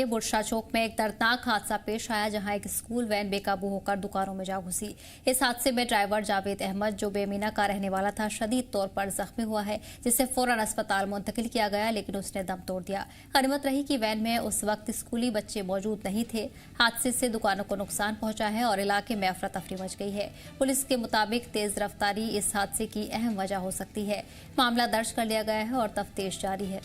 बुरशा चौक में एक दर्दनाक हादसा पेश आया, जहां एक स्कूल वैन बेकाबू होकर दुकानों में जा घुसी। इस हादसे में ड्राइवर जावेद अहमद, जो बेमीना का रहने वाला था, शदीद तौर पर जख्मी हुआ है, जिसे फौरन अस्पताल मुंतकिल किया गया, लेकिन उसने दम तोड़ दिया। गनीमत रही कि वैन में उस वक्त स्कूली बच्चे मौजूद नहीं थे। हादसे से दुकानों को नुकसान पहुंचा है और इलाके में अफरा तफरी मच गई है। पुलिस के मुताबिक तेज रफ्तारी इस हादसे की अहम वजह हो सकती है। मामला दर्ज कर लिया गया है और तफ्तीश जारी है।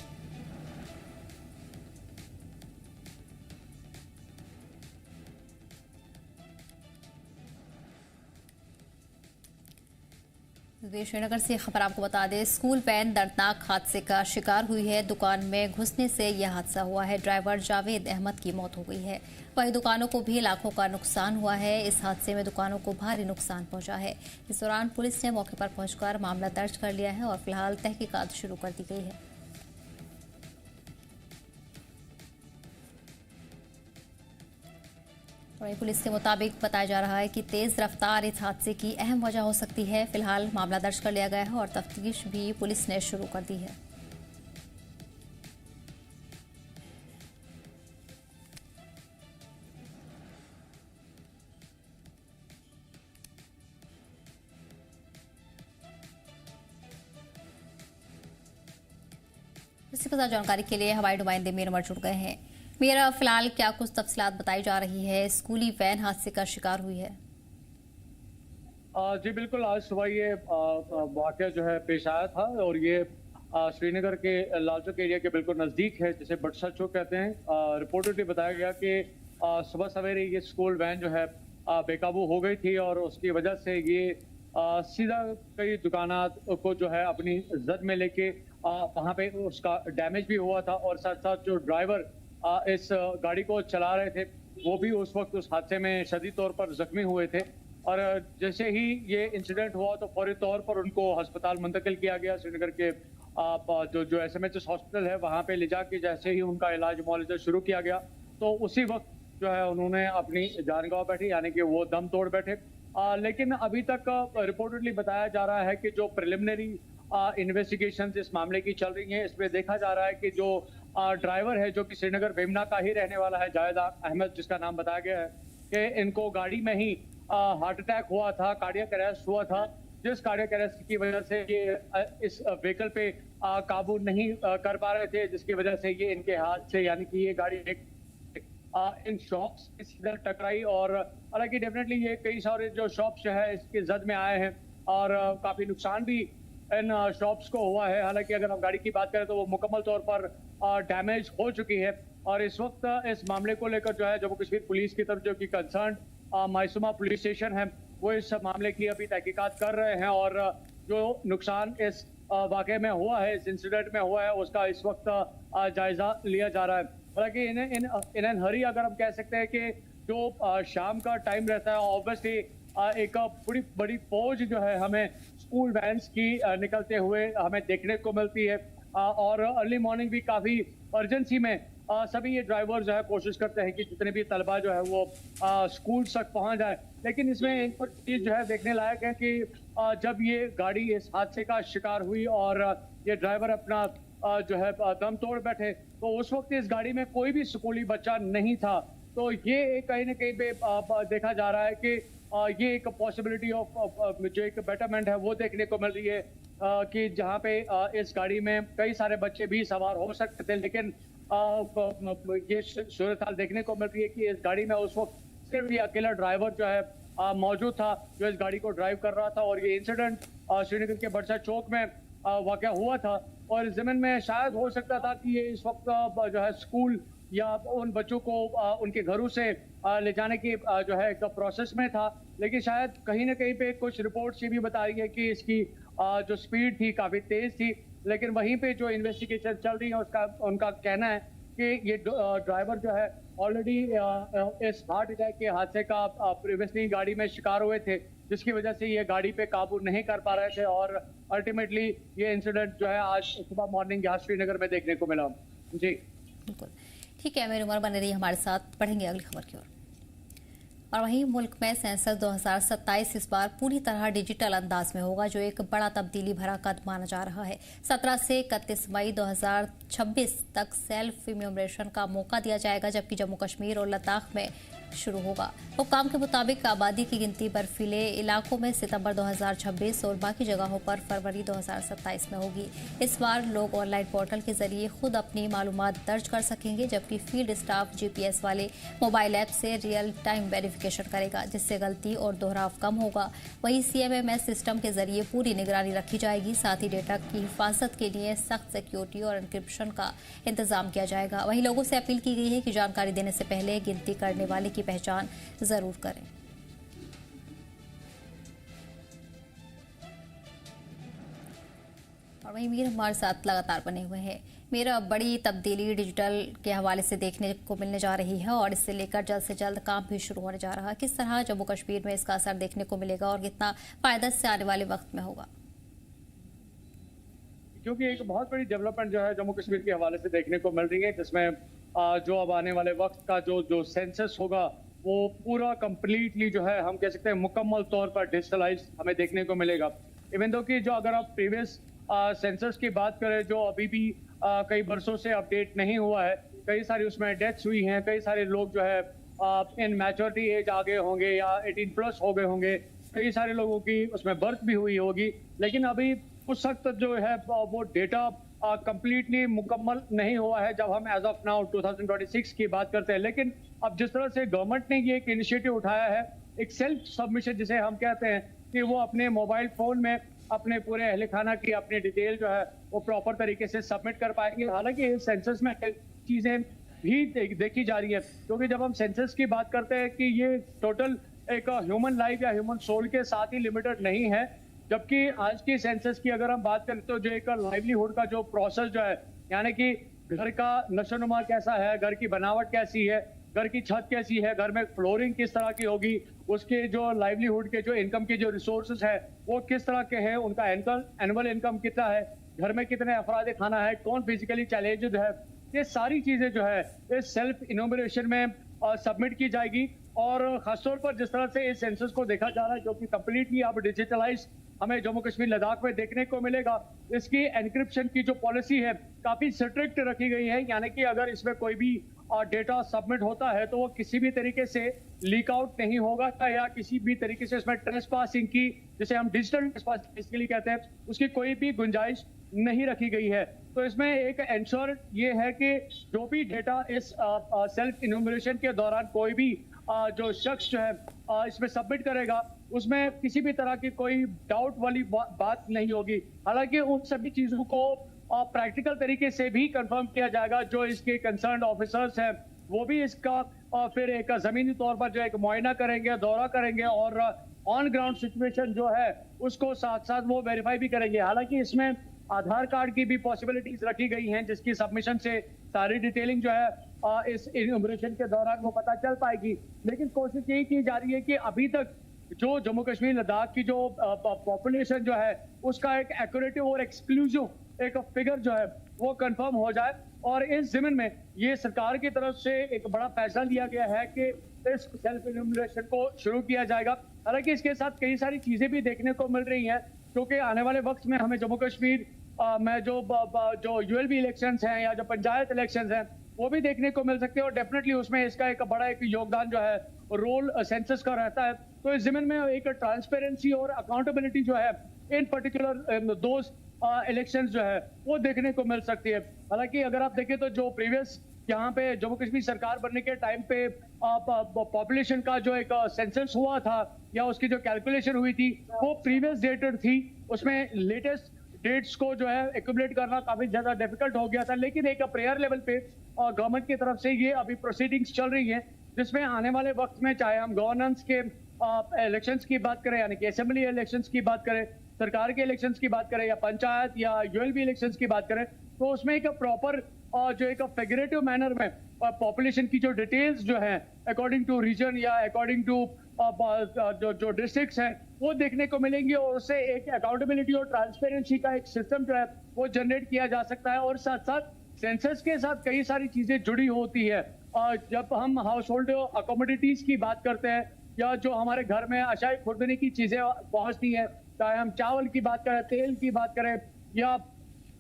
श्रीनगर से खबर आपको बता दें, स्कूल वैन दर्दनाक हादसे का शिकार हुई है। दुकान में घुसने से यह हादसा हुआ है। ड्राइवर जावेद अहमद की मौत हो गई है। वहीं दुकानों को भी लाखों का नुकसान हुआ है। इस हादसे में दुकानों को भारी नुकसान पहुंचा है। इस दौरान पुलिस ने मौके पर पहुंचकर मामला दर्ज कर लिया है और फिलहाल तहकीकात शुरू कर दी गई है। वहीं पुलिस के मुताबिक बताया जा रहा है कि तेज रफ्तार इस हादसे की अहम वजह हो सकती है। फिलहाल मामला दर्ज कर लिया गया है और तफ्तीश भी पुलिस ने शुरू कर दी है। इसी के साथ जानकारी के लिए हमारे नुमाइंदे मीर उमर जुड़ गए हैं। मेरा फिलहाल क्या कुछ तफसीलात बताई जा रही है? स्कूली वैन हादसे का शिकार हुई है। जी बिल्कुल, आज सुबह ये वाकया जो है पेश आया था और ये श्रीनगर के लाल चौक एरिया के बिल्कुल नज़दीक है, जिसे बटसा चौक कहते हैं। रिपोर्टेडली बताया गया कि सुबह सवेरे ये स्कूल वैन जो है बेकाबू हो गई थी और उसकी वजह से ये सीधा कई दुकानात को जो है अपनी जद में लेके वहाँ पे उसका डैमेज भी हुआ था और साथ साथ जो ड्राइवर इस गाड़ी को चला रहे थे वो भी उस वक्त उस हादसे में शदीद तौर पर जख्मी हुए थे। और जैसे ही ये इंसिडेंट हुआ तो फौरी तौर पर उनको अस्पताल मुंतकिल किया गया। श्रीनगर के जो SMHS हॉस्पिटल है वहाँ पे ले जाके जैसे ही उनका इलाज मुआवजा शुरू किया गया तो उसी वक्त जो है उन्होंने अपनी जान गंवा बैठी, यानी कि वो दम तोड़ बैठे। लेकिन अभी तक रिपोर्टेडली बताया जा रहा है कि जो प्रिलिमिनरी इन्वेस्टिगेशन इस मामले की चल रही हैं, इसमें देखा जा रहा है कि जो ड्राइवर है, जो कि श्रीनगर बेमना का ही रहने वाला है, जावेद अहमद जिसका नाम बताया गया है, कि इनको गाड़ी में ही हार्ट अटैक हुआ था, कार्डियक अरेस्ट हुआ था, जिस कार्डियक अरेस्ट की वजह से ये इस व्हीकल पे काबू नहीं कर पा रहे थे, जिसकी वजह से ये इनके हाथ से, यानी कि ये गाड़ी इन शॉप्स के सीधा टकराई। और हालांकि डेफिनेटली ये कई सारे जो शॉप्स है इसके जद में आए हैं और काफी नुकसान भी इन शॉप्स को हुआ है। हालांकि अगर हम गाड़ी की बात करें तो वो मुकम्मल तौर पर डैमेज हो चुकी है और इस वक्त इस मामले को लेकर जो है जम्मू कश्मीर पुलिस की तरफ जो कि कंसर्न मायसूमा पुलिस स्टेशन है वो इस मामले की अभी तहकीकात कर रहे हैं और जो नुकसान इस वाकये में हुआ है, इस इंसिडेंट में हुआ है, उसका इस वक्त जायजा लिया जा रहा है। हालांकि इन हरी अगर हम कह सकते हैं कि जो शाम का टाइम रहता है, ऑब्वियसली एक बड़ी बड़ी फौज जो है हमें स्कूल वैन्स की निकलते हुए हमें देखने को मिलती है और अर्ली मॉर्निंग भी काफी अर्जेंसी में सभी ये ड्राइवर जो है कोशिश करते हैं कि जितने भी तलबा जो है वो स्कूल तक पहुंच जाए। लेकिन इसमें एक चीज जो है देखने लायक है कि जब ये गाड़ी इस हादसे का शिकार हुई और ये ड्राइवर अपना जो है दम तोड़ बैठे तो उस वक्त इस गाड़ी में कोई भी स्कूली बच्चा नहीं था। तो ये कहीं ना कहीं पे देखा जा रहा है कि ये एक पॉसिबिलिटी ऑफ जो एक बेटरमेंट है वो देखने को मिल रही है कि जहाँ पे इस गाड़ी में कई सारे बच्चे भी सवार हो सकते थे, लेकिन ये सूरत हाल देखने को मिल रही है कि इस गाड़ी में उस वक्त सिर्फ ये अकेला ड्राइवर जो है मौजूद था जो इस गाड़ी को ड्राइव कर रहा था। और ये इंसिडेंट श्रीनगर के बटसा चौक में वाकया हुआ था और ज़मीन में शायद हो सकता था कि ये इस वक्त जो है स्कूल या उन बच्चों को उनके घरों से ले जाने की जो है एक प्रोसेस में था, लेकिन शायद कहीं ना कहीं पे कुछ रिपोर्ट्स ये भी बता रही है कि इसकी जो स्पीड थी काफ़ी तेज़ थी। लेकिन वहीं पे जो इन्वेस्टिगेशन चल रही है उसका उनका कहना है कि ये ड्राइवर जो है ऑलरेडी इस हार्ट अटैक के हादसे का प्रीवियसली गाड़ी में शिकार हुए थे, जिसकी वजह से ये गाड़ी पे काबू नहीं कर पा रहे थे और अल्टीमेटली ये इंसिडेंट जो है आज सुबह मॉर्निंग यहाँ श्रीनगर में देखने को मिला। जी बिल्कुल ठीक है, मेरी उम्र बने रही हमारे साथ, पढ़ेंगे अगली खबर की ओर। और वहीं मुल्क में सेंसस 2027 इस बार पूरी तरह डिजिटल अंदाज में होगा, जो एक बड़ा तब्दीली भरा कदम माना जा रहा है। 17 से 31 मई 2026 तक सेल्फ इन्यूमरेशन का मौका दिया जाएगा, जबकि जम्मू कश्मीर और लद्दाख में शुरू होगा। हुक्काम के मुताबिक आबादी की गिनती बर्फीले इलाकों में सितंबर 2026 और बाकी जगहों पर फरवरी 2027 में होगी। इस बार लोग ऑनलाइन पोर्टल के जरिए खुद अपनी मालूमात दर्ज कर सकेंगे, जबकि फील्ड स्टाफ जीपीएस वाले मोबाइल ऐप से रियल टाइम वेरिफिकेशन करेगा, जिससे गलती और दोहराव कम होगा। वहीं सीएमएमएस सिस्टम के जरिए पूरी निगरानी रखी जाएगी। साथ ही डेटा की हिफाजत के लिए सख्त सिक्योरिटी और एन्क्रिप्शन का इंतजाम किया जाएगा। वहीं लोगों से अपील की गई है कि जानकारी देने से पहले गिनती करने वाले की पहचान जरूर करें। और वहीं मीर हमारे साथ लगातार बने हुए हैं। मेरा बड़ी तब्दीली डिजिटल के हवाले से देखने को मिलने जा रही है और इससे लेकर जल्द से जल्द काम भी शुरू होने जा रहा है। किस तरह जम्मू कश्मीर में इसका असर देखने को मिलेगा और कितना फायदा इससे आने वाले वक्त में होगा? क्योंकि एक बहुत बड़ी डेवलपमेंट जो है जम्मू कश्मीर के हवाले से देखने को मिल रही है, जिसमें जो अब आने वाले वक्त का जो सेंसस होगा वो पूरा कंप्लीटली जो है हम कह सकते हैं मुकम्मल तौर पर डिजिटलाइज हमें देखने को मिलेगा। इवन दो कि जो अगर आप प्रीवियस सेंसस की बात करें जो अभी भी कई बरसों से अपडेट नहीं हुआ है, कई सारी उसमें डेथ्स हुई हैं, कई सारे लोग जो है इन मैच्योरिटी एज आगे होंगे या 18 प्लस हो गए होंगे, कई सारे लोगों की उसमें बर्थ भी हुई होगी, लेकिन अभी उस वक्त जो है वो डेटा कंप्लीटली मुकम्मल नहीं हुआ है जब हम एज ऑफ नाउ 2026 की बात करते हैं। लेकिन अब जिस तरह से गवर्नमेंट ने ये एक इनिशिएटिव उठाया है, एक सेल्फ सबमिशन जिसे हम कहते हैं, कि वो अपने मोबाइल फोन में अपने पूरे अहल खाना की अपनी डिटेल जो है वो प्रॉपर तरीके से सबमिट कर पाएंगे। हालांकि इस सेंसस में चीजें भी देखी जा रही है, क्योंकि जब हम सेंसस की बात करते हैं कि ये टोटल एक ह्यूमन लाइफ या ह्यूमन सोल के साथ ही लिमिटेड नहीं है, जबकि आज की सेंसस की अगर हम बात करें तो जो एक लाइवलीहुड का जो प्रोसेस जो है, यानी कि घर का नशोनुमा कैसा है, घर की बनावट कैसी है, घर की छत कैसी है, घर में फ्लोरिंग किस तरह की होगी, उसके जो लाइवलीहुड के जो इनकम के जो रिसोर्सेज है वो किस तरह के हैं, उनका एनुअल इनकम कितना है, घर में कितने अफराद खाना है, कौन फिजिकली चैलेंज्ड है, ये सारी चीजें जो है इस सेल्फ इन्यूमरेशन में सबमिट की जाएगी। और खासतौर पर जिस तरह से इस सेंसस को देखा जा रहा है जो कि कंप्लीटली अब डिजिटलाइज हमें जम्मू कश्मीर लद्दाख में देखने को मिलेगा, इसकी एनक्रिप्शन की जो पॉलिसी है काफी स्ट्रिक्ट रखी गई है, यानी कि अगर इसमें कोई भी डेटा सबमिट होता है तो वो किसी भी तरीके से लीक आउट नहीं होगा या किसी भी तरीके से इसमें ट्रेसपासिंग की, जिसे हम डिजिटल ट्रेसपासिंग बेसिकली कहते हैं, उसकी कोई भी गुंजाइश नहीं रखी गई है। तो इसमें एक एंश्योर ये है कि जो भी डेटा इस सेल्फ इन्यूमरेशन के दौरान कोई भी जो शख्स जो है इसमें सबमिट करेगा उसमें किसी भी तरह की कोई डाउट वाली बात नहीं होगी। हालांकि उन सभी चीजों को प्रैक्टिकल तरीके से भी कंफर्म किया जाएगा। जो इसके कंसर्न ऑफिसर्स हैं वो भी इसका फिर एक जमीनी तौर पर जो एक मुआयना करेंगे, दौरा करेंगे और ऑन ग्राउंड सिचुएशन जो है उसको साथ साथ वो वेरीफाई भी करेंगे। हालांकि इसमें आधार कार्ड की भी पॉसिबिलिटीज रखी गई हैं, जिसकी सबमिशन से सारी डिटेलिंग जो है इस इन्यूमरेशन के दौरान वो पता चल पाएगी। लेकिन कोशिश यही की जा रही है कि अभी तक जो जम्मू कश्मीर लद्दाख की जो पॉपुलेशन जो है उसका एक एक्यूरेट और एक्सक्लूसिव एक फिगर जो है वो कंफर्म हो जाए। और इस जिम्न में ये सरकार की तरफ से एक बड़ा फैसला लिया गया है कि इस सेल्फ इन्यूमरेशन को शुरू किया जाएगा। हालांकि इसके साथ कई सारी चीजें भी देखने को मिल रही हैं, क्योंकि आने वाले वक्त में हमें जम्मू कश्मीर में जो यूएलबी इलेक्शंस हैं या जो पंचायत इलेक्शंस हैं वो भी देखने को मिल सकते हैं, और डेफिनेटली उसमें इसका एक बड़ा एक योगदान जो है रोल सेंसस का रहता है। तो इस जिम्न में एक ट्रांसपेरेंसी और अकाउंटेबिलिटी जो है इन पर्टिकुलर दोज इलेक्शंस जो है वो देखने को मिल सकती है। हालांकि अगर आप देखें तो जो प्रीवियस यहाँ पे जम्मू कश्मीर सरकार बनने के टाइम पे पॉपुलेशन का जो एक सेंसस हुआ था या उसकी जो कैलकुलेशन हुई थी वो प्रीवियस डेटेड थी, उसमें लेटेस्ट डेट्स को जो है एक्यूमुलेट करना काफी ज्यादा डिफिकल्ट हो गया था। लेकिन एक प्रेयर लेवल पे गवर्नमेंट की तरफ से ये अभी प्रोसीडिंग्स चल रही है, जिसमें आने वाले वक्त में चाहे हम गवर्नेंस के इलेक्शंस की बात करें, यानी कि असेंबली इलेक्शंस की बात करें, सरकार के इलेक्शंस की बात करें या पंचायत या यूएलबी इलेक्शंस की बात करें, तो उसमें एक प्रॉपर जो एक फिगरेटिव मैनर में पॉपुलेशन की जो डिटेल्स जो है अकॉर्डिंग टू रीजन या अकॉर्डिंग टू जो डिस्ट्रिक्ट्स हैं वो देखने को मिलेंगी, और उससे एक अकाउंटेबिलिटी और ट्रांसपेरेंसी का एक सिस्टम जो है वो जनरेट किया जा सकता है। और साथ साथ सेंसस के साथ कई सारी चीजें जुड़ी होती है। जब हम हाउस होल्ड कमोडिटीज की बात करते हैं या जो हमारे घर में अशाई खुर्दनी की चीजें पहुंचती हैं, चाहे हम चावल की बात करें, तेल की बात करें, या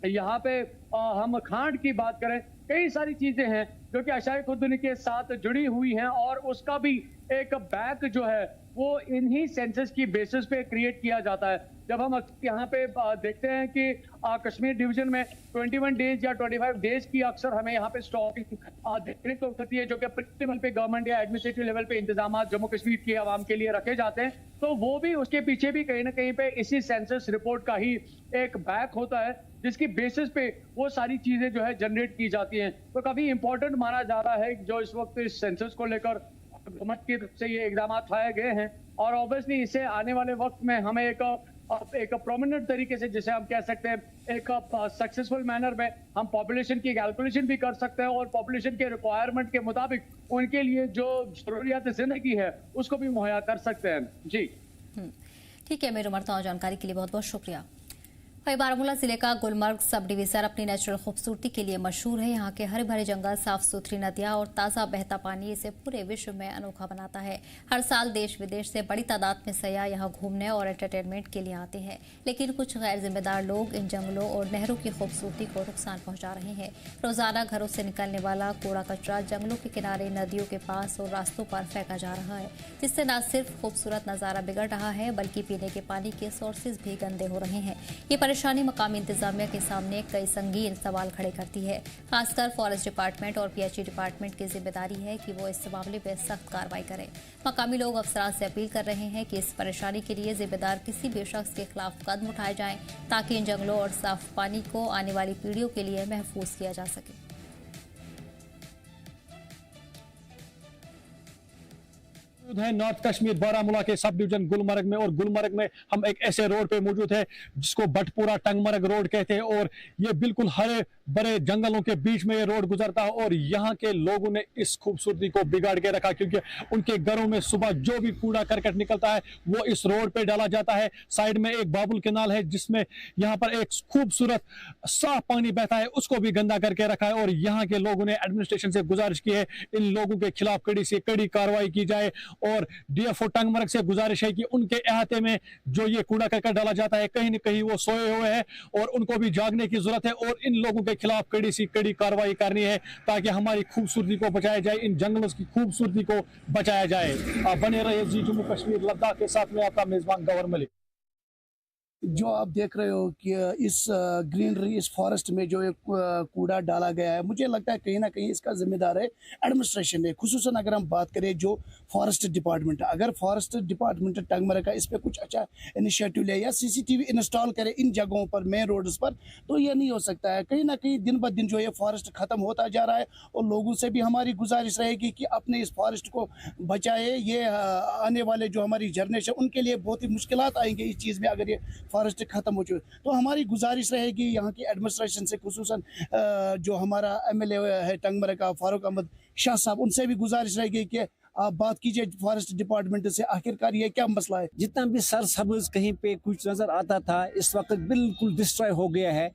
यहाँ पे हम खांड की बात करें, कई सारी चीजें हैं जो कि अशाई खुर्दनी के साथ जुड़ी हुई हैं, और उसका भी एक बैंक जो है वो इन्हीं सेंसस की बेसिस पे क्रिएट किया जाता है। जब हम यहाँ पे देखते हैं कि कश्मीर डिवीजन में 21 डेज या 25 डेज की अक्सर हमें यहाँ पे स्टॉकिंग देखने को मिलती है, जो कि प्रिंसिपल पे गवर्नमेंट या एडमिनिस्ट्रेटिव लेवल पे इंतजाम जम्मू कश्मीर की आवाम के लिए रखे जाते हैं, तो वो भी उसके पीछे भी कहीं ना कहीं पे इसी सेंसस रिपोर्ट का ही एक बैक होता है, जिसकी बेसिस पे वो सारी चीजें जो है जनरेट की जाती हैं। तो काफी इंपॉर्टेंट माना जा रहा है जो इस वक्त इस सेंसस को लेकर गवर्नमेंट की तरफ से ये इकदाम उठाए गए हैं, और ऑब्वियसली इसे आने वाले वक्त में हमें एक प्रोमिनेंट तरीके से, जैसे हम कह सकते हैं, एक सक्सेसफुल मैनर में हम पॉपुलेशन की कैलकुलेशन भी कर सकते हैं, और पॉपुलेशन के रिक्वायरमेंट के मुताबिक उनके लिए जो जरूरियात जिंदगी है उसको भी मुहैया कर सकते हैं। जी ठीक है, मेरे उमर जानकारी के लिए बहुत बहुत शुक्रिया। वही बारामूला जिले का गुलमर्ग सब डिवीजन अपनी नेचुरल खूबसूरती के लिए मशहूर है। यहाँ के हरे भरे जंगल, साफ सुथरी नदियाँ और ताज़ा बहता पानी इसे पूरे विश्व में अनोखा बनाता है। हर साल देश विदेश से बड़ी तादाद में सयाह यहाँ घूमने और एंटरटेनमेंट के लिए आते हैं, लेकिन कुछ गैर जिम्मेदार लोग इन जंगलों और नहरों की खूबसूरती को नुकसान पहुँचा रहे हैं। रोजाना घरों से निकलने वाला कूड़ा कचरा जंगलों के किनारे, नदियों के पास और रास्तों पर फेंका जा रहा है, जिससे न सिर्फ खूबसूरत नज़ारा बिगड़ रहा है बल्कि पीने के पानी के सोर्सेज भी गंदे हो रहे हैं। ये परेशानी मकामी इंतजामिया के सामने कई संगीन सवाल खड़े करती है। खासकर फॉरेस्ट डिपार्टमेंट और पीएचई डिपार्टमेंट की जिम्मेदारी है कि वो इस मामले पर सख्त कार्रवाई करें। मकामी लोग अफसरान से अपील कर रहे हैं कि इस परेशानी के लिए जिम्मेदार किसी भी शख्स के खिलाफ कदम उठाए जाएं, ताकि इन जंगलों और साफ पानी को आने वाली पीढ़ियों के लिए महफूज किया जा सके। है नॉर्थ कश्मीर बारामूला के सब डिवीजन गुलमर्ग में, और गुलमर्ग में हम एक ऐसे रोड पे मौजूद है जिसको बटपुरा टंगमर्ग रोड कहते हैं, और ये बिल्कुल हरे बड़े जंगलों के बीच में ये रोड गुजरता है। और यहाँ के लोगों ने इस खूबसूरती को बिगाड़ के रखा, क्योंकि उनके घरों में सुबह जो भी कूड़ा करकट निकलता है वो इस रोड पे डाला जाता है। साइड में एक बाबुल कैनाल है जिसमें यहाँ पर एक खूबसूरत साफ पानी बहता है, उसको भी गंदा करके रखा है। और यहाँ के लोगों ने एडमिनिस्ट्रेशन से गुजारिश की है इन लोगों के खिलाफ कड़ी से कड़ी कार्रवाई की जाए, और डीएफओ टंगमर्ग से गुजारिश है कि उनके अहाते में जो ये कूड़ा करकट डाला जाता है कहीं न कहीं वो सोए हुए हैं, और उनको भी जागने की जरूरत है, और इन लोगों के खिलाफ कड़ी सी कड़ी कार्रवाई करनी है ताकि हमारी खूबसूरती को बचाया जाए, इन जंगलों की खूबसूरती को बचाया जाए। आप बने रहिए जी जम्मू कश्मीर लद्दाख के साथ में आपका मेजबान गौहर मलिक। जो आप देख रहे हो कि इस ग्रीनरी, इस फॉरेस्ट में जो एक कूड़ा डाला गया है, मुझे लगता है कहीं ना कहीं इसका जिम्मेदार है एडमिनिस्ट्रेशन है। खुसूसन अगर हम बात करें जो फॉरेस्ट डिपार्टमेंट है, अगर फॉरेस्ट डिपार्टमेंट टंगमर्ग का इस पर कुछ अच्छा इनिशिएटिव ले या सीसीटीवी इंस्टॉल करे इन जगहों पर, मेन रोड्स पर, तो ये नहीं हो सकता है। कहीं ना कहीं दिन ब दिन जो ये फॉरेस्ट खत्म होता जा रहा है, और लोगों से भी हमारी गुजारिश रहेगी कि अपने इस फॉरेस्ट को बचाए। ये आने वाले जो हमारी जनरेशन उनके लिए बहुत ही मुश्किलात आएंगे इस चीज़ में अगर ये फॉरेस्ट खत्म हो चुके। तो हमारी गुजारिश रहेगी यहाँ की एडमिनिस्ट्रेशन से, खुसूसन जो हमारा एमएलए है टंगमर्ग का फारूक अहमद शाह साहब, उनसे भी गुजारिश रहेगी कि आप बात कीजिए फॉरेस्ट डिपार्टमेंट से, आखिरकार ये क्या मसला है। जितना भी सरसब्ज कहीं पे कुछ नजर आता था इस वक्त बिल्कुल डिस्ट्रॉय हो गया है,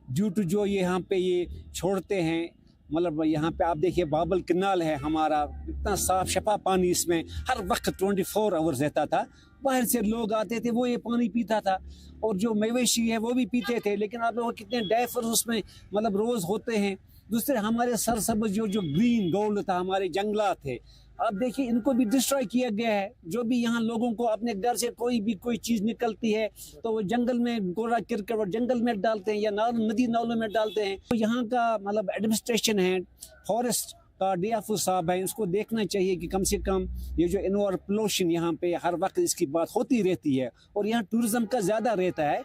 ड्यू टू जो यहाँ पे ये छोड़ते हैं। मतलब यहाँ पे आप देखिए बाबल कैनाल है हमारा, इतना साफ शफा पानी इसमें हर वक्त 24 आवर्स रहता था। बाहर से लोग आते थे, वो ये पानी पीता था, और जो मवेशी है वो भी पीते थे। लेकिन आप लोग कितने डायफर्स उसमें मतलब रोज होते हैं। दूसरे हमारे सरसब्ज जो ग्रीन गोल्ड था, हमारे जंगलात थे, आप देखिए इनको भी डिस्ट्रॉय किया गया है। जो भी यहाँ लोगों को अपने घर से कोई चीज निकलती है तो वो जंगल में गोरा करके और जंगल में डालते हैं या नदी नालों में डालते हैं। तो यहाँ का मतलब एडमिनिस्ट्रेशन है, फॉरेस्ट का डीएफओ साहब है, उसको देखना चाहिए कि कम से कम ये जो इनवायर पोल्यूशन यहाँ पे हर वक्त इसकी बात होती रहती है, और यहाँ टूरिज्म का ज्यादा रहता है।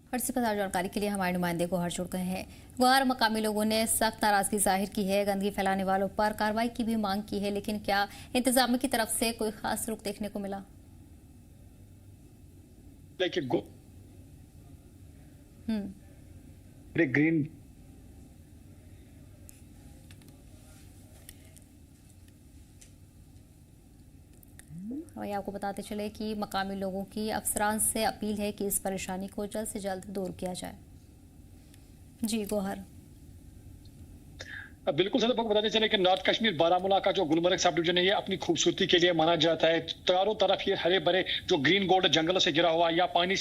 और इसी पर जानकारी के लिए हमारे नुमाइंदे गोहर जुड़ गए हैं। गोहर, मकामी लोगों ने सख्त नाराजगी जाहिर की है, गंदगी फैलाने वालों पर कार्रवाई की भी मांग की है, लेकिन क्या इंतजामिया की तरफ से कोई खास रुख देखने को मिला? ग्रीन वही आपको बताते चले कि मकामी लोगों की अफसरान से अपील है कि इस परेशानी को जल्द से जल्द दूर किया जाए। जी गोहर। बिल्कुल सर, आपको बताते चले कि नॉर्थ कश्मीर बारामूला का जो गुलमर्ग सब डिवीजन है, ये अपनी खूबसूरती के लिए माना जाता है। चारों तरफ ये हरे भरे जो ग्रीन गोल्ड जंगलों से घिरा हुआ, या पानी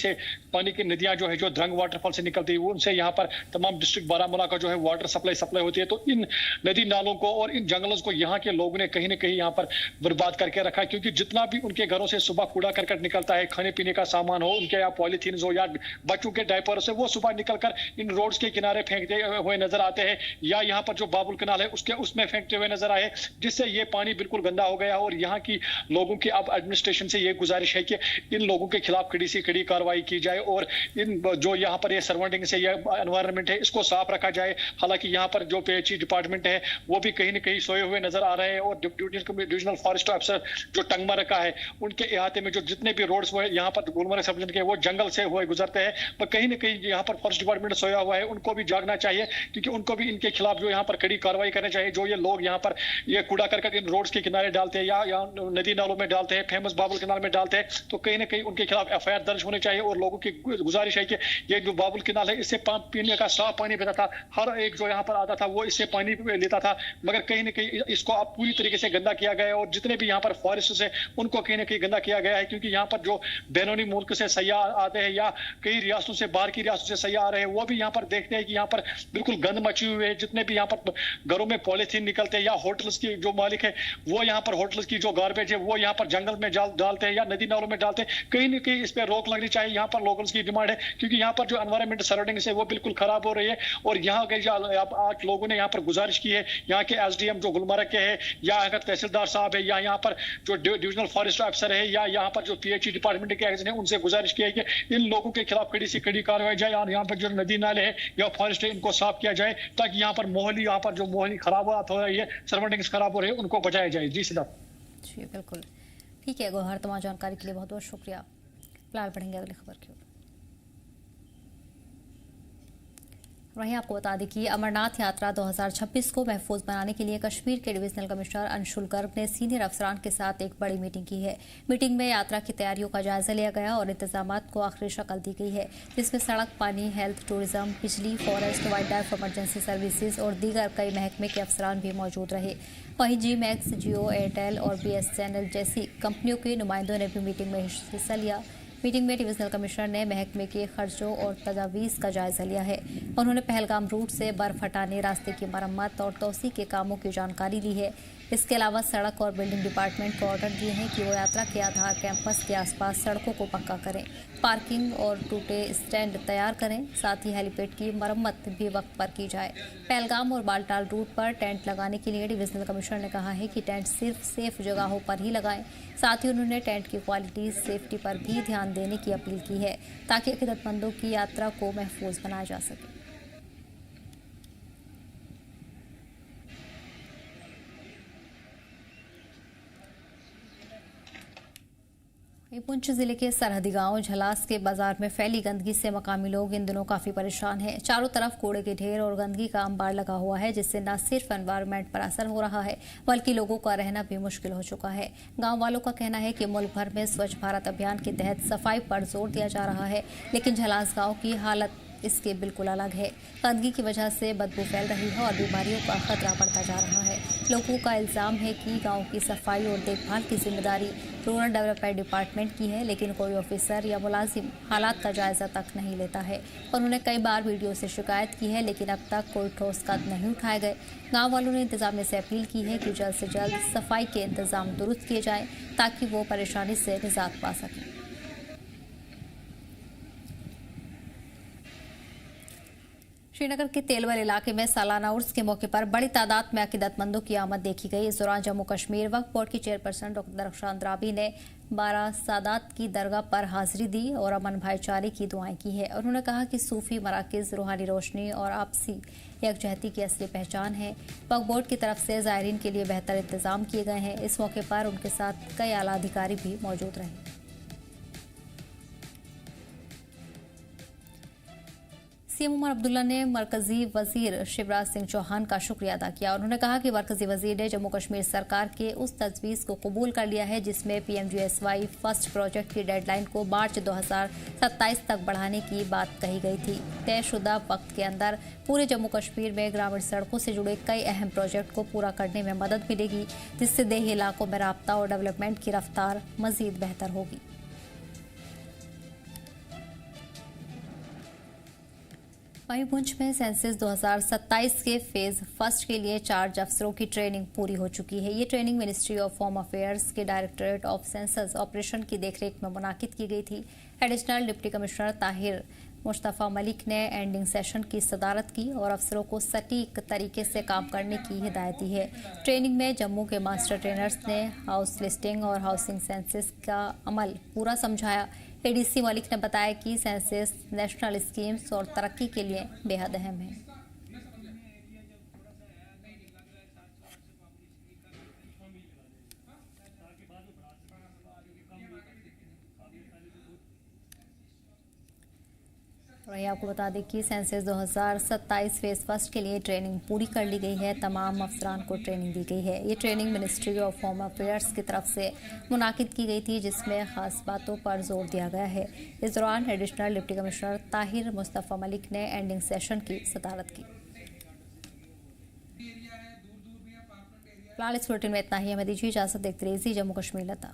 की नदियां जो है, जो द्रंग वाटरफॉल से निकलती है, उनसे यहाँ पर तमाम डिस्ट्रिक्ट बारामूला का जो है वाटर सप्लाई होती है। तो इन नदी नालों को और इन जंगलों को यहाँ के लोगों ने कहीं ना कहीं यहाँ पर बर्बाद करके रखा है, क्योंकि जितना भी उनके घरों से सुबह कूड़ा करकट निकलता है, खाने पीने का सामान हो, उनके यहाँ पॉलीथीन हो या बच्चों के डायपर से, वो सुबह निकलकर इन रोड्स के किनारे फेंकते हुए नजर आते हैं, या यहाँ पर जो बाबुल कनाल है उसमें फेंकते हुए नजर आए, जिससे ये पानी बिल्कुल गंदा हो गया। और यहाँ की लोगों की अब एडमिनिस्ट्रेशन से ये गुजारिश है कि इन लोगों के खिलाफ कड़ी से कड़ी कार्रवाई की जाए, और इन जो यहाँ पर ये सराउंडिंग से ये एनवायरनमेंट है, इसको साफ रखा जाए। हालांकि यहाँ पर जो पीएचई डिपार्टमेंट है, वो भी कहीं ना कहीं सोए हुए नजर आ रहे हैं, और डिविजनल फॉरेस्ट ऑफिसर जो टंगमर्ग का है, उनके इहाते में जो जितने भी रोड्स हुए यहाँ पर गुलमर्ग सब डिवीजन के, वो जंगल से हुए गुजरते हैं। पर कहीं ना कहीं यहाँ पर फॉरेस्ट डिपार्टमेंट सोया हुआ है, उनको भी जागना चाहिए, क्योंकि उनको भी इनके खिलाफ जो यहाँ पर कड़ी कार्रवाई करनी चाहिए। जो ये लोग यहाँ पर ये कूड़ा करकट इन रोड्स के किनारे डालते हैं, या नदी नालों में डालते हैं, फेमस बाबुल कनाल में डालते हैं, तो कहीं ना कहीं उनके खिलाफ एफआईआर दर्ज होने चाहिए। और लोगों की गुजारिश है कि ये जो बाबुल कनाल है, इससे पीने का साफ पानी बहता था, हर एक जो यहाँ पर आता था वो इससे पानी लेता था, मगर कहीं ना कहीं इसको अब पूरी तरीके से गंदा किया गया है। और जितने भी यहाँ पर फॉरेस्ट है, उनको कहीं ना कहीं गंदा किया गया है, क्योंकि यहाँ पर जो बैरूनी मुल्क से सयाह आते हैं, या कई रियासतों से, बाहर की रियासतों से सयाह आ रहे हैं, वो भी यहाँ पर देखते हैं कि यहाँ पर बिल्कुल गंद मची हुई है। जितने भी यहाँ पर घरों में पॉलीथीन निकलते हैं, या होटल्स की जो मालिक है, वो यहाँ पर होटल्स की जो गार्बेज है, वो यहाँ पर जंगल में डालते हैं, या नदी नालों में डालते हैं। कहीं ना कहीं इस पर रोक लगनी चाहिए। यहाँ पर लोकल्स की डिमांड है, क्योंकि यहाँ पर जो एनवायरमेंट सराउंडिंग है, वो बिल्कुल खराब हो रही है। और यहाँ के आज लोगों ने यहाँ पर गुजारिश की है, यहाँ के एसडीएम जो गुलमर्ग के है, या अगर तहसीलदार साहब है, या यहाँ पर जो डिविजनल फॉरेस्ट ऑफिसर है, या यहाँ पर जो पीएचई डिपार्टमेंट के है, उनसे गुजारिश की है कि इन लोगों के खिलाफ कड़ी से कड़ी कार्रवाई जाए, और यहाँ पर जो नदी नाले है या फॉरेस्ट है, इनको साफ किया जाए, ताकि यहाँ पर यहाँ पर जो माहौली खराब हो रही है, सराउंडिंग्स खराब हो रही है, उनको बचाया जाए। जी सिद्धार्थ जी बिल्कुल ठीक है गौहर, तमाम जानकारी के लिए बहुत बहुत शुक्रिया। फिलहाल बढ़ेंगे अगली खबर की ओर। वहीं आपको बता दें कि अमरनाथ यात्रा 2026 को महफूज बनाने के लिए कश्मीर के डिविजनल कमिश्नर अंशुल गर्ग ने सीनियर अफसरान के साथ एक बड़ी मीटिंग की है। मीटिंग में यात्रा की तैयारियों का जायजा लिया गया और इंतजामात को आखिरी शक्ल दी गई है, जिसमें सड़क, पानी, हेल्थ, टूरिज्म, बिजली, forest, wild life, emergency services और दीगर कई महकमे के अफसरान भी मौजूद रहे। वहीं जी मैक्स, जियो, एयरटेल और BSNL जैसी कंपनियों के नुमाइंदों ने भी मीटिंग में हिस्सा लिया। मीटिंग में डिविजनल कमिश्नर ने महकमे के खर्चों और तजावीज़ का जायजा लिया है। उन्होंने पहलगाम रूट से बर्फ हटाने, रास्ते की मरम्मत और तोसी के कामों की जानकारी ली है। इसके अलावा सड़क और बिल्डिंग डिपार्टमेंट को ऑर्डर दिए हैं कि वो यात्रा के आधार कैंपस के आसपास सड़कों को पक्का करें, पार्किंग और टूटे स्टैंड तैयार करें। साथ ही हेलीपैड की मरम्मत भी वक्त पर की जाए। पहलगाम और बालटाल रूट पर टेंट लगाने के लिए डिविजनल कमिश्नर ने कहा है कि टेंट सिर्फ सेफ जगहों पर ही लगाएं। साथ ही उन्होंने टेंट की क्वालिटी, सेफ्टी पर भी ध्यान देने की अपील की है, ताकि अकीदतमंदों की यात्रा को महफूज बनाया जा सके। पुंछ जिले के सरहदी गांव झलास के बाजार में फैली गंदगी से मकामी लोग इन दिनों काफी परेशान हैं। चारों तरफ कूड़े के ढेर और गंदगी का अंबार लगा हुआ है, जिससे न सिर्फ एनवायरनमेंट पर असर हो रहा है, बल्कि लोगों का रहना भी मुश्किल हो चुका है। गांव वालों का कहना है कि मुल्क भर में स्वच्छ भारत अभियान के तहत सफाई पर जोर दिया जा रहा है, लेकिन झलास गाँव की हालत इसके बिल्कुल अलग है। गंदगी की वजह से बदबू फैल रही है और बीमारियों का खतरा बढ़ता जा रहा है। लोगों का इल्जाम है कि गांव की सफाई और देखभाल की जिम्मेदारी रूरल डेवलपमेंट डिपार्टमेंट की है, लेकिन कोई ऑफिसर या मुलाजिम हालात का जायजा तक नहीं लेता है। उन्होंने कई बार वीडियो से शिकायत की है, लेकिन अब तक कोई ठोस कदम नहीं उठाए गए। गाँव वालों ने इंतजामिया से अपील की है कि जल्द से जल्द सफाई के इंतजाम दुरुस्त किए जाएँ, ताकि वो परेशानी से निजात पा सकें। श्रीनगर के तेलवल इलाके में सालाना उर्स के मौके पर बड़ी तादाद में अकीदतमंदों की आमद देखी गई। इस दौरान जम्मू कश्मीर वक्फ बोर्ड की चेयरपर्सन डॉक्टर रक्षा अंद्राबी ने 12 सादात की दरगाह पर हाजिरी दी और अमन भाईचारे की दुआएं की है। उन्होंने कहा कि सूफी मराकिज रूहानी रोशनी और आपसी यकजहती की असली पहचान है। वक्फ बोर्ड की तरफ से ज़ायरीन के लिए बेहतर इंतजाम किए गए हैं। इस मौके पर उनके साथ कई आला अधिकारी भी मौजूद रहे। सीएम उमर अब्दुल्ला ने मरकजी वजीर शिवराज सिंह चौहान का शुक्रिया अदा किया। उन्होंने कहा कि मरकजी वजीर ने जम्मू कश्मीर सरकार के उस तजवीज़ को कबूल कर लिया है जिसमें PMGSY फर्स्ट प्रोजेक्ट की डेडलाइन को मार्च 2027 तक बढ़ाने की बात कही गई थी। तयशुदा वक्त के अंदर पूरे जम्मू कश्मीर में ग्रामीण सड़कों से जुड़े कई अहम प्रोजेक्ट को पूरा करने में मदद मिलेगी, जिससे देही इलाकों में राब्ता और डेवलपमेंट की रफ्तार मजीद बेहतर होगी। वहीं पुंछ में सेंसस 2027 के फेज फर्स्ट के लिए 4 अफसरों की ट्रेनिंग पूरी हो चुकी है। ये training ministry of home affairs के डायरेक्टरेट ऑफ सेंसस ऑपरेशन की देखरेख में मुनाकिद की गई थी। Additional deputy commissioner Tahir Mustafa Malik ने एंडिंग सेशन की सदारत की और अफसरों को सटीक तरीके से काम करने की हिदायत दी है। ट्रेनिंग में जम्मू के मास्टर ट्रेनर्स ने हाउस लिस्टिंग और हाउसिंग सेंसस का अमल पूरा समझाया। ADC मलिक ने बताया कि सेंसस नेशनल स्कीम्स और तरक्की के लिए बेहद अहम है। वहीं आपको बता दें कि सेंसस 2027 फेज फर्स्ट के लिए ट्रेनिंग पूरी कर ली गई है। तमाम अफसरान को ट्रेनिंग दी गई है। ये training ministry of home affairs की तरफ से मुनाकिद की गई थी, जिसमें खास बातों पर जोर दिया गया है। इस दौरान additional deputy commissioner Tahir Mustafa Malik ने एंडिंग सेशन की सदारत की। फिलहाल इस बुलेटिन में इतना ही। हमें दीजिए इजाजत। देखते रहिए जम्मू कश्मीर लता।